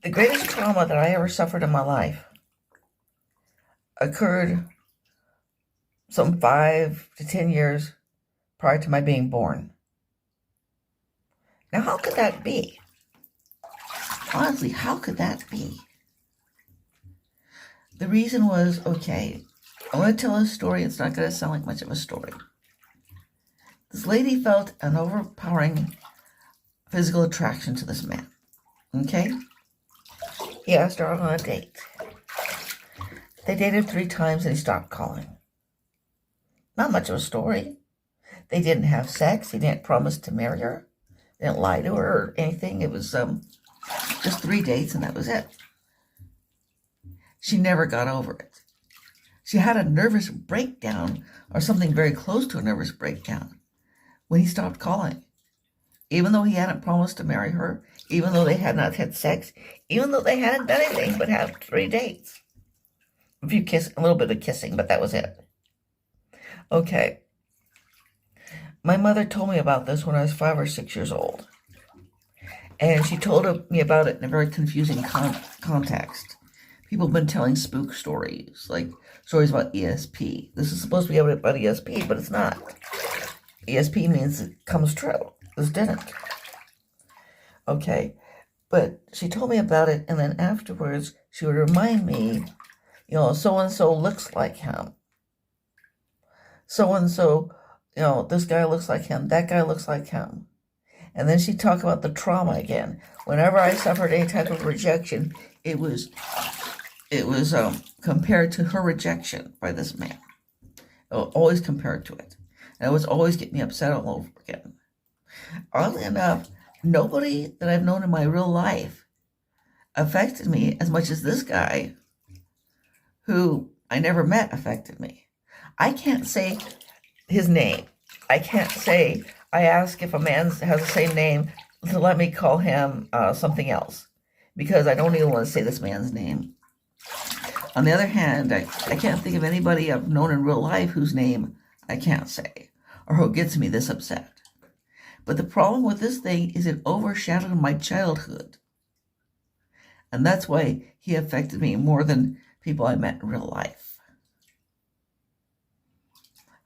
The greatest trauma that I ever suffered in my life occurred some 5 to 10 years prior to my being born. Now, how could that be? Honestly, how could that be? The reason was, okay, I'm going to tell a story. It's not going to sound like much of a story. This lady felt an overpowering physical attraction to this man. Okay? He asked her out on a date. They dated 3 times and he stopped calling. Not much of a story. They didn't have sex. He didn't promise to marry her. Didn't lie to her or anything. It was just 3 dates and that was it. She never got over it. She had a nervous breakdown or something very close to a nervous breakdown when he stopped calling. Even though he hadn't promised to marry her, even though they had not had sex, even though they hadn't done anything but have 3 dates. A little bit of kissing, but that was it. Okay. My mother told me about this when I was 5 or 6 years old. And she told me about it in a very confusing context. People have been telling spook stories, like stories about ESP. This is supposed to be about ESP, but it's not. ESP means it comes true. This didn't. Okay. But she told me about it, and then afterwards, she would remind me, so-and-so looks like him. So-and-so, this guy looks like him. That guy looks like him. And then she'd talk about the trauma again. Whenever I suffered any type of rejection, it was compared to her rejection by this man. Always compared to it. And it was always get me upset all over again. Oddly enough, nobody that I've known in my real life affected me as much as this guy, who I never met, affected me. I can't say his name. I can't say, I ask if a man has the same name to let me call him something else, because I don't even want to say this man's name. On the other hand, I can't think of anybody I've known in real life whose name I can't say, or who gets me this upset. But the problem with this thing is it overshadowed my childhood. And that's why he affected me more than people I met in real life.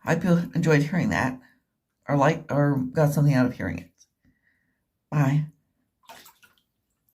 I hope you enjoyed hearing that, or got something out of hearing it. Bye.